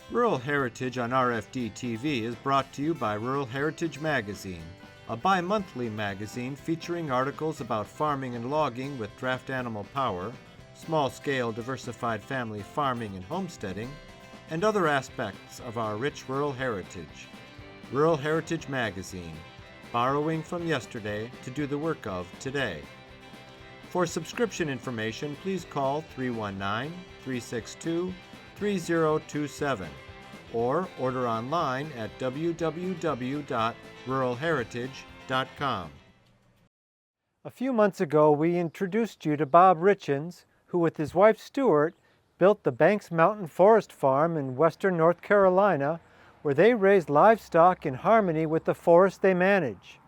Rural Heritage on RFD TV is brought to you by Rural Heritage Magazine, a bi-monthly magazine featuring articles about farming and logging with draft animal power, small-scale diversified family farming and homesteading, and other aspects of our rich rural heritage. Rural Heritage Magazine, borrowing from yesterday to do the work of today. For subscription information, please call 319-362-3027 or order online at www.ruralheritage.com. A few months ago, we introduced you to Bob Richens, who with his wife Stuart built the Banks Mountain Forest Farm in western North Carolina, where they raise livestock in harmony with the forest they manage.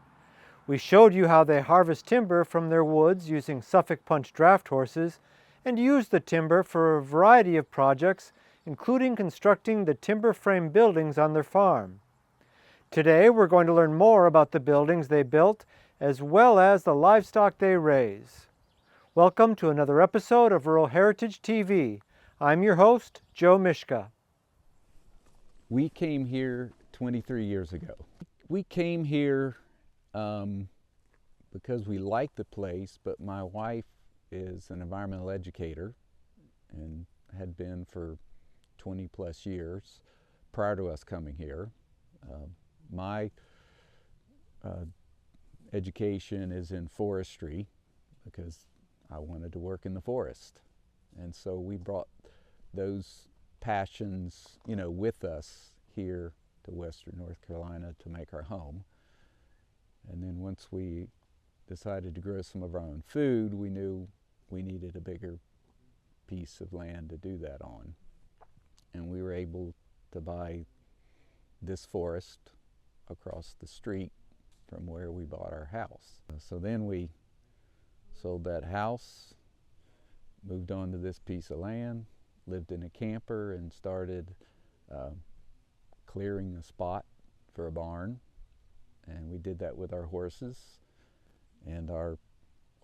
We showed you how they harvest timber from their woods using Suffolk Punch draft horses and use the timber for a variety of projects, including constructing the timber frame buildings on their farm. Today we're going to learn more about the buildings they built as well as the livestock they raise. Welcome to another episode of Rural Heritage TV. I'm your host, Joe Mishka. We came here 23 years ago. We came here because we liked the place, but my wife is an environmental educator and had been for 20 plus years prior to us coming here. My education is in forestry because I wanted to work in the forest. And so we brought those passions, with us here to western North Carolina to make our home. And then once we decided to grow some of our own food, we knew we needed a bigger piece of land to do that on. And we were able to buy this forest across the street from where we bought our house. So then we sold that house, moved on to this piece of land, lived in a camper, and started clearing a spot for a barn. And we did that with our horses and our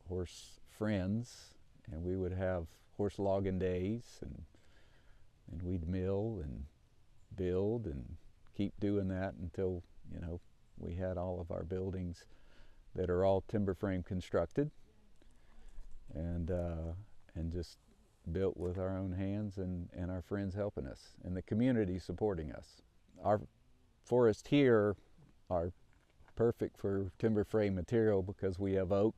horse friends, and we would have horse logging days, and we'd mill and build and keep doing that until we had all of our buildings that are all timber frame constructed and just built with our own hands and our friends helping us and the community supporting us. Our forests here are perfect for timber frame material because we have oak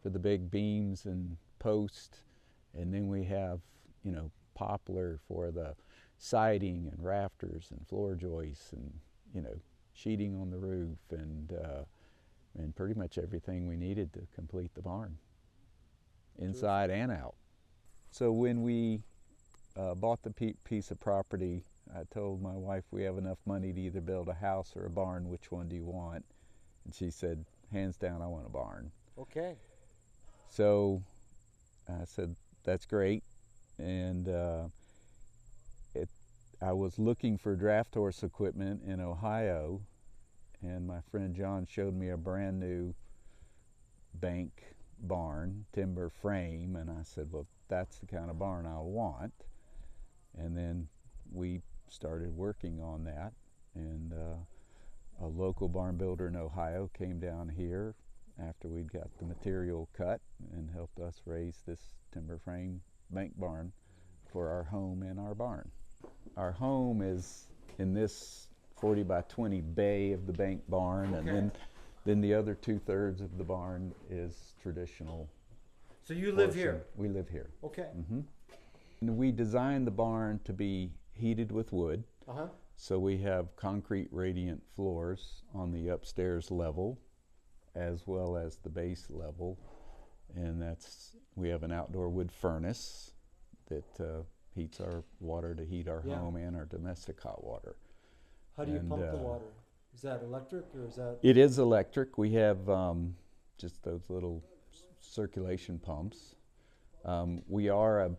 for the big beams and posts, and then we have poplar for the siding and rafters and floor joists and sheeting on the roof and pretty much everything we needed to complete the barn, inside and out. So when we bought the piece of property, I told my wife we have enough money to either build a house or a barn. Which one do you want? And she said, hands down, I want a barn. Okay. So I said, that's great. And I was looking for draft horse equipment in Ohio, and my friend John showed me a brand new bank barn, timber frame, and I said, well, that's the kind of barn I want. And then we started working on that, and a local barn builder in Ohio came down here after we'd got the material cut and helped us raise this timber frame bank barn for our home and our barn. Our home is in this 40 by 20 bay of the bank barn, okay. And then the other 2/3 of the barn is traditional. So you live here? We live here. Okay. Mm-hmm. And we designed the barn to be heated with wood. Uh-huh. So we have concrete radiant floors on the upstairs level as well as the base level. And we have an outdoor wood furnace that heats our water to heat our home and our domestic hot water. How do you pump the water? Is that electric or is that? It is electric. We have just those little circulation pumps. We are a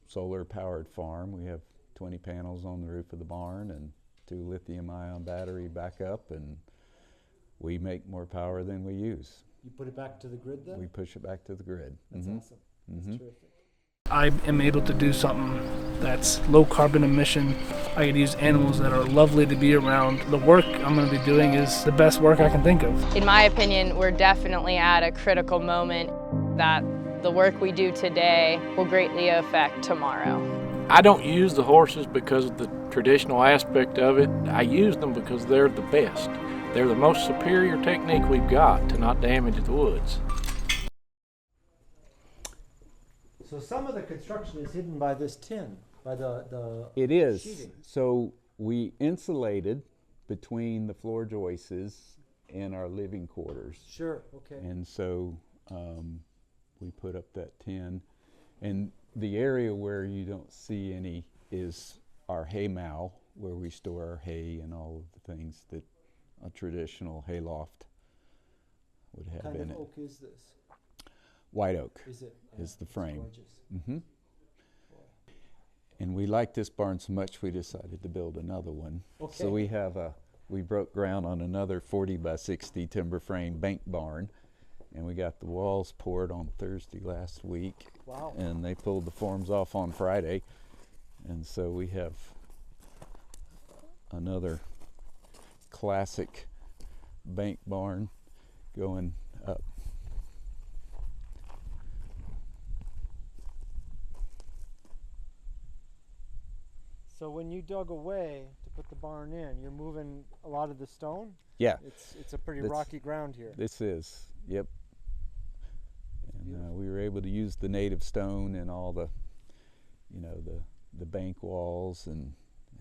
solar powered farm. We have 20 panels on the roof of the barn and 2 lithium-ion battery backup, and we make more power than we use. You put it back to the grid then? We push it back to the grid. That's awesome. That's terrific. I am able to do something that's low carbon emission I get to use animals that are lovely to be around. The work I'm going to be doing is the best work I can think of. In my opinion, we're definitely at a critical moment that the work we do today will greatly affect tomorrow. I don't use the horses because of the traditional aspect of it. I use them because they're the best. They're the most superior technique we've got to not damage the woods. So some of the construction is hidden by this tin, by the It is. sheeting. So we insulated between the floor joists and our living quarters. Sure, okay. And so we put up that tin. And the area where you don't see any is our hay mow, where we store our hay and all of the things that a traditional hay loft would have What in kind it. of oak is this? White oak Is it? is the It's frame. gorgeous. Mm-hmm. And we liked this barn so much we decided to build another one. Okay. So we broke ground on another 40 by 60 timber frame bank barn, and we got the walls poured on Thursday last week. Wow. And they pulled the forms off on Friday, and so we have another classic bank barn going up. So when you dug away to put the barn in, you're moving a lot of the stone? Yeah. It's a pretty rocky ground here. This is, yep. And Beautiful. we were able to use the native stone and all the, you know, the bank walls and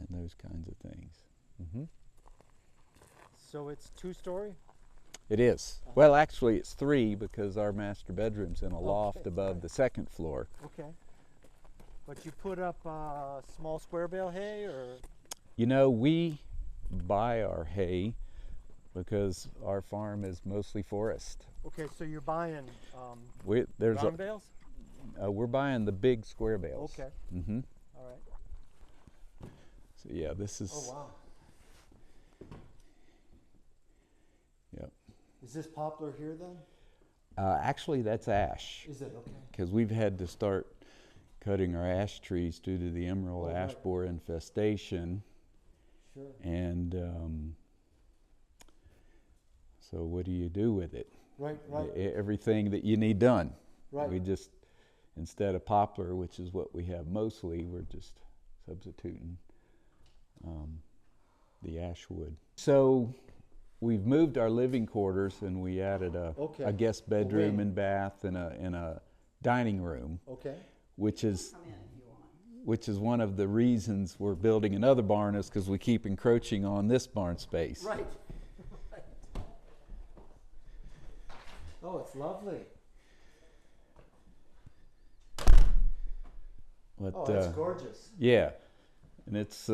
those kinds of things. Mm-hmm. So it's 2-story? It is. Well, actually, it's 3 because our master bedroom's in a loft Okay, above right. the 2nd floor. Okay. But you put up small square bale hay, or? You know, we buy our hay because our farm is mostly forest. Okay, so you're buying There's round bales? we're buying the big square bales. Okay. Mm-hmm. All right. So yeah, this is. Oh, wow. Yep. Is this poplar here then? Actually, that's ash. Is it? Okay. Because we've had to start cutting our ash trees due to the emerald Oh, ash right. borer infestation. Sure. And so what do you do with it? Right, right. Everything that you need done. Right. We just, instead of poplar, which is what we have mostly, we're just substituting the ash wood. So we've moved our living quarters and we added a guest bedroom wing. and bath and a dining room. Okay. Which is one of the reasons we're building another barn, is because we keep encroaching on this barn space. Right. Right. Oh, it's lovely. But, Oh, that's gorgeous. yeah, and it's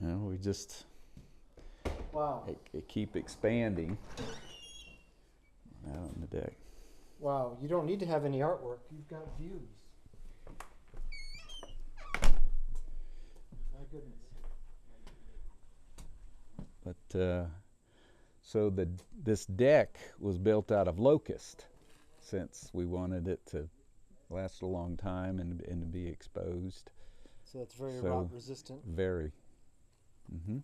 we just Wow. it keep expanding out on the deck. Wow, you don't need to have any artwork. You've got views. My goodness. But so this deck was built out of locust, since we wanted it to last a long time and to be exposed. So that's very So, rot resistant. Very. Mm-hmm.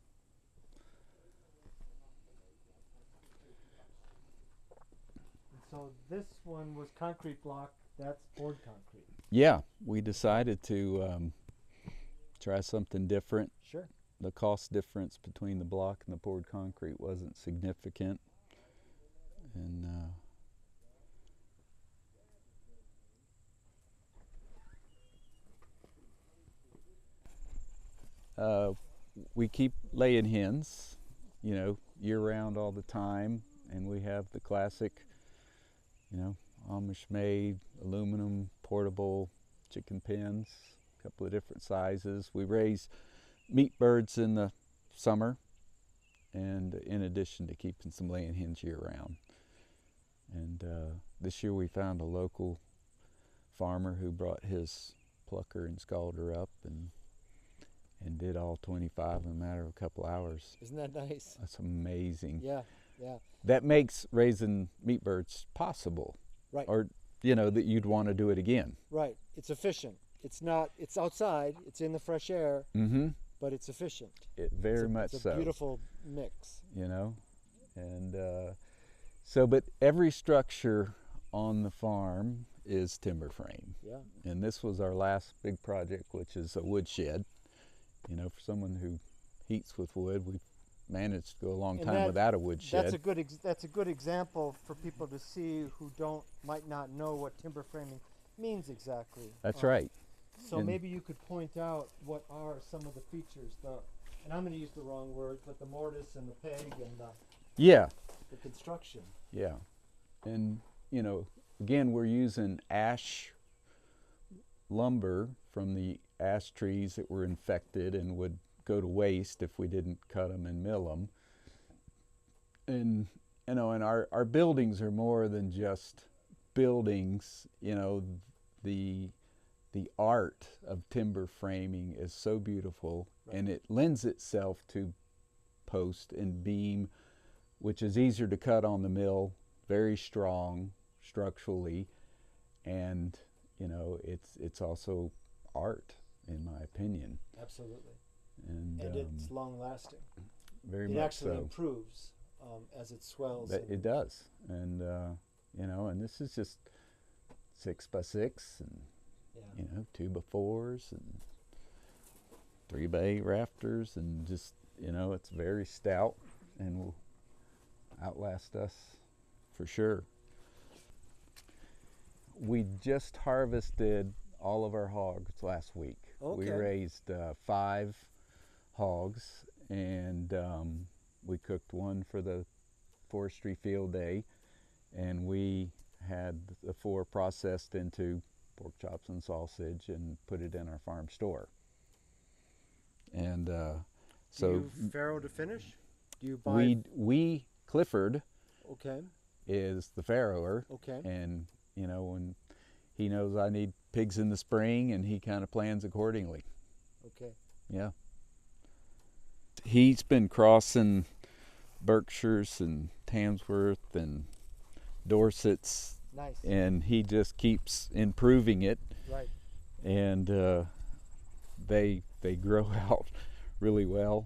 So this one was concrete block. That's poured concrete. Yeah, we decided to try something different. Sure. The cost difference between the block and the poured concrete wasn't significant, and we keep laying hens, you know, year-round all the time, and we have the classic, you know, Amish-made aluminum portable chicken pens, a couple of different sizes. We raise meat birds in the summer, and in addition to keeping some laying hens year-round. And this year we found a local farmer who brought his plucker and scalder up and did all 25 in a matter of a couple hours. Isn't that nice? That's amazing. Yeah, yeah. That makes raising meat birds possible. Right. Or, you know, that you'd want to do it again. Right. It's efficient. it's not, it's outside, it's in the fresh air, but it's efficient. Very much so. It's a beautiful mix. You know, and so, but every structure on the farm is timber frame. Yeah. And this was our last big project, which is a wood shed. You know, for someone who heats with wood, we've managed to go a long time without a wood shed. That's a good example for people to see who might not know what timber framing means exactly. That's right. So maybe you could point out what are some of the features, and I'm going to use the wrong words, but the mortise and the peg and the construction. Yeah. And, you know, again, we're using ash lumber from the ash trees that were infected and would go to waste if we didn't cut them and mill them. And, you know, and our buildings are more than just buildings. You know, the art of timber framing is so beautiful, and it lends itself to post and beam, which is easier to cut on the mill, very strong structurally, and you know, it's also art, in my opinion. Absolutely. And it's long lasting. Very much so. It actually improves as it swells. It does. And you know, and this is just 6x6 and you know, 2x4s and 3x8 rafters, and just, you know, it's very stout and will outlast us for sure. We just harvested all of our hogs last week. Okay. We raised 5 hogs, and we cooked one for the forestry field day, and we had the 4 processed into pork chops and sausage and put it in our farm store. And so do you farrow to finish? Do you buy? We Clifford Okay. is the farrower. Okay. And you know, when he knows I need pigs in the spring, and he kind of plans accordingly. Okay. Yeah. He's been crossing Berkshires and Tamsworth and Dorsets. Nice. And he just keeps improving it. Right. And they grow out really well.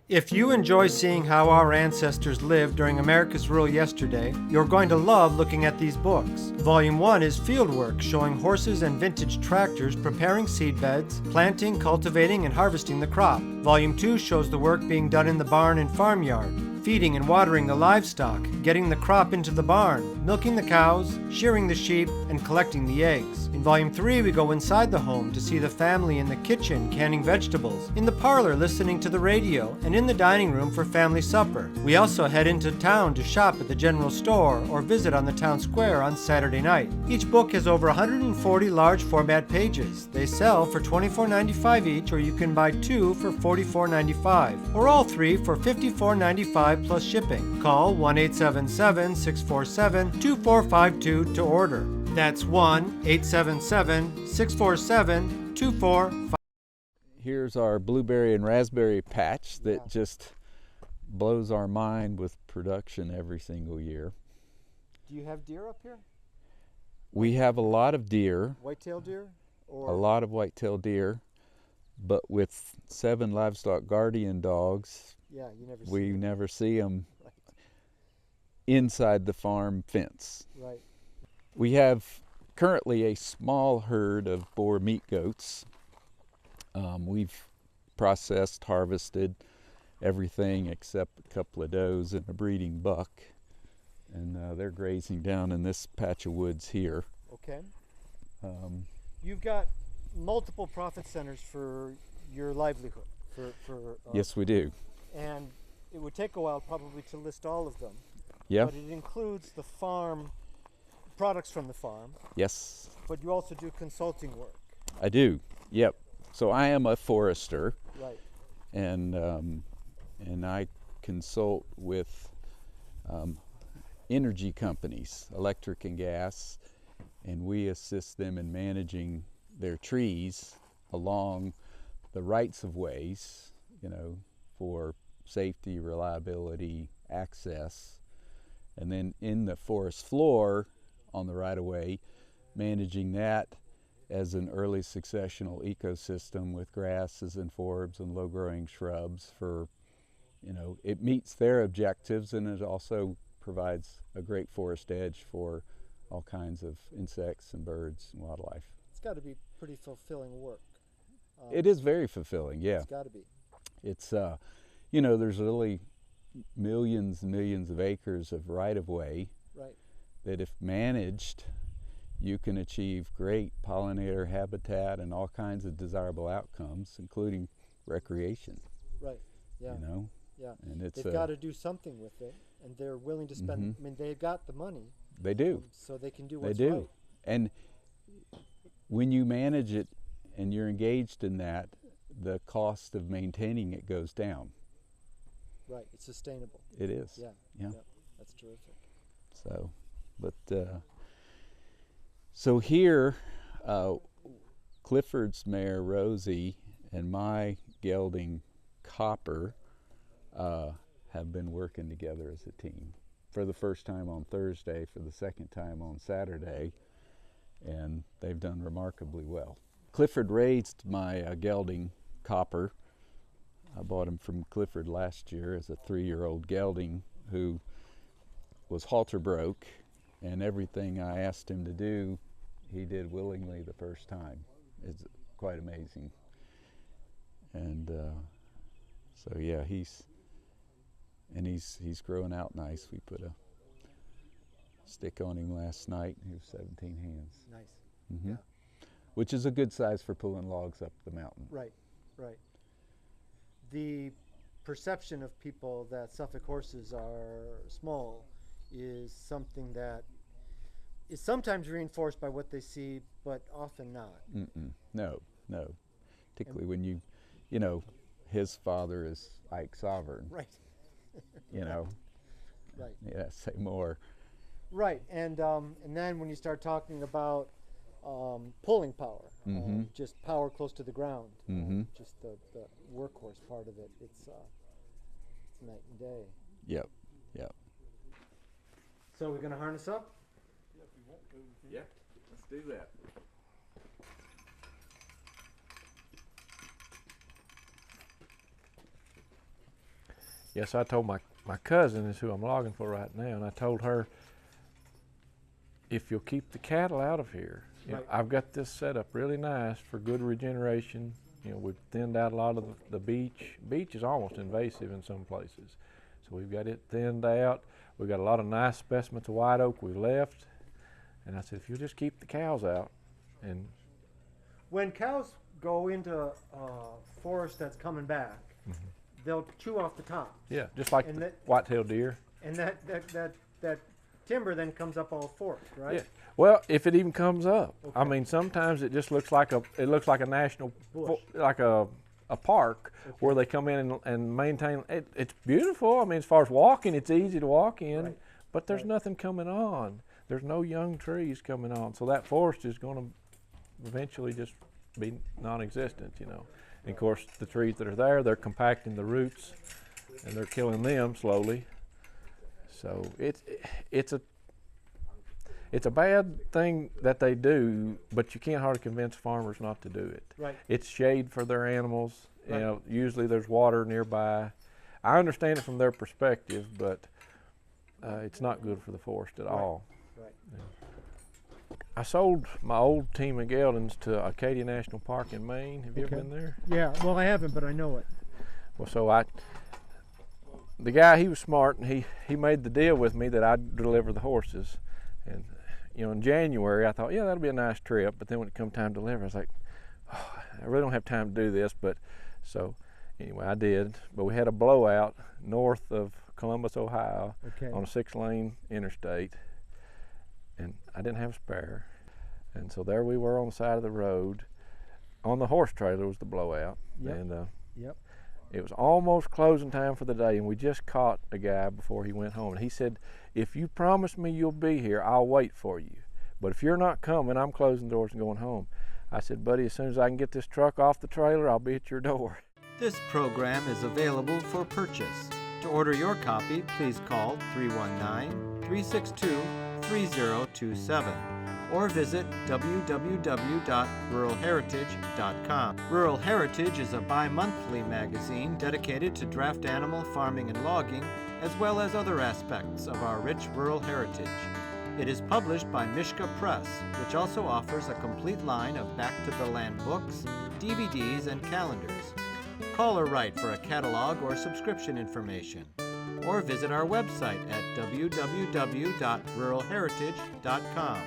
If you enjoy seeing how our ancestors lived during America's rule yesterday, you're going to love looking at these books. Volume 1 is fieldwork showing horses and vintage tractors preparing seed beds, planting, cultivating, and harvesting the crop. Volume 2 shows the work being done in the barn and farmyard, feeding and watering the livestock, getting the crop into the barn, milking the cows, shearing the sheep, and collecting the eggs. In Volume 3, we go inside the home to see the family in the kitchen canning vegetables, in the parlor listening to the radio, and in the dining room for family supper. We also head into town to shop at the general store or visit on the town square on Saturday night. Each book has over 140 large format pages. They sell for $24.95 each, or you can buy 2 for $44.95, or all 3 for $54.95 plus shipping. Call 1-877-647-2452 to order. That's 1-877-647-2452. Here's our blueberry and raspberry patch that just blows our mind with production every single year. Do you have deer up here? We have a lot of deer. White-tailed deer? Or a lot of white-tailed deer, but with 7 livestock guardian dogs, yeah, we never see them right. inside the farm fence. Right. We have currently a small herd of boar meat goats. We've processed, harvested everything except a couple of does and a breeding buck, and they're grazing down in this patch of woods here. Okay. You've got multiple profit centers for your livelihood. Yes, we do. And it would take a while probably to list all of them. Yeah. But it includes the farm, products from the farm. Yes. But you also do consulting work. I do. Yep. So I am a forester. Right. And I consult with energy companies, electric and gas, and we assist them in managing their trees along the rights of ways, you know, for safety, reliability, access, and then in the forest floor on the right of way, managing that as an early successional ecosystem with grasses and forbs and low-growing shrubs for, you know, it meets their objectives, and it also provides a great forest edge for all kinds of insects and birds and wildlife. It's got to be pretty fulfilling work. It is very fulfilling, yeah. It's got to be. It's, you know, there's really millions and millions of acres of right-of-way Right. that if managed, you can achieve great pollinator habitat and all kinds of desirable outcomes, including recreation. Right. Yeah. You know? Yeah. And it's They've got to do something with it, and they're willing to spend. I mean, they've got the money. They do. So they can do They what's do. right. And when you manage it and you're engaged in that, the cost of maintaining it goes down. Right. It's sustainable. It is. Yeah. Yeah. Yeah. That's terrific. So, but so here, Clifford's mare Rosie and my gelding Copper have been working together as a team. For the first time on Thursday, for the second time on Saturday, and they've done remarkably well. Clifford raised my gelding Copper. I bought him from Clifford last year as a 3-year-old gelding who was halter broke, and everything I asked him to do, he did willingly the first time. It's quite amazing. And so yeah, he's growing out nice. We put a stick on him last night, and he was 17 hands. Nice. Mm-hmm. Yeah. Which is a good size for pulling logs up the mountain. Right. Right. The perception of people that Suffolk horses are small is something that is sometimes reinforced by what they see, but often not. No. Particularly when you know, his father is 𝗦𝗦𝗕𝗦𝗦. Right. You know. Right. Yeah, say more. Right, and then when you start talking about pulling power, just power close to the ground, just the workhorse part of it, it's night and day. Yep. So we're going to harness up? Yeah, if you want to. Yeah, let's do that. Yes, I told my cousin is who I'm logging for right now, and I told her, if you'll keep the cattle out of here, you know, I've got this set up really nice for good regeneration. You know, we've thinned out a lot of the beech. Beech is almost invasive in some places. So we've got it thinned out. We've got a lot of nice specimens of white oak we left. And I said, if you'll just keep the cows out. And when cows go into forest that's coming back, they'll chew off the top. Yeah, just like the white-tailed deer. And that timber then comes up all forked, right? Yeah. Well, if it even comes up. Okay. I mean, sometimes it just looks like a national Bush. like a park where they come in and maintain it. It's beautiful. I mean, as far as walking, it's easy to walk in, but there's nothing coming on. There's no young trees coming on, so that forest is going to eventually just be non-existent, you know. And of course, the trees that are there, they're compacting the roots, and they're killing them slowly. So it's a bad thing that they do, but you can't hardly convince farmers not to do it. Right. It's shade for their animals. You know, usually there's water nearby. I understand it from their perspective, but it's not good for the forest at all. Right. Yeah. I sold my old team of geldings to Acadia National Park in Maine. Have you ever been there? Yeah, well, I haven't, but I know it. Well, so the guy, he was smart, and he made the deal with me that I'd deliver the horses. And, you know, in January, I thought, yeah, that'll be a nice trip. But then when it come time to deliver, I was like, oh, I really don't have time to do this. But so anyway, I did. But we had a blowout north of Columbus, Ohio, on a 6-lane interstate. And I didn't have a spare. And so there we were on the side of the road. On the horse trailer was the blowout. And it was almost closing time for the day, and we just caught a guy before he went home. And he said, if you promise me you'll be here, I'll wait for you. But if you're not coming, I'm closing doors and going home. I said, buddy, as soon as I can get this truck off the trailer, I'll be at your door. This program is available for purchase. To order your copy, please call 319-362-3027 or visit www.ruralheritage.com. Rural Heritage is a bi-monthly magazine dedicated to draft animal farming and logging, as well as other aspects of our rich rural heritage. It is published by Mishka Press, which also offers a complete line of back-to-the-land books, DVDs, and calendars. Call or write for a catalog or subscription information, or visit our website at www.ruralheritage.com.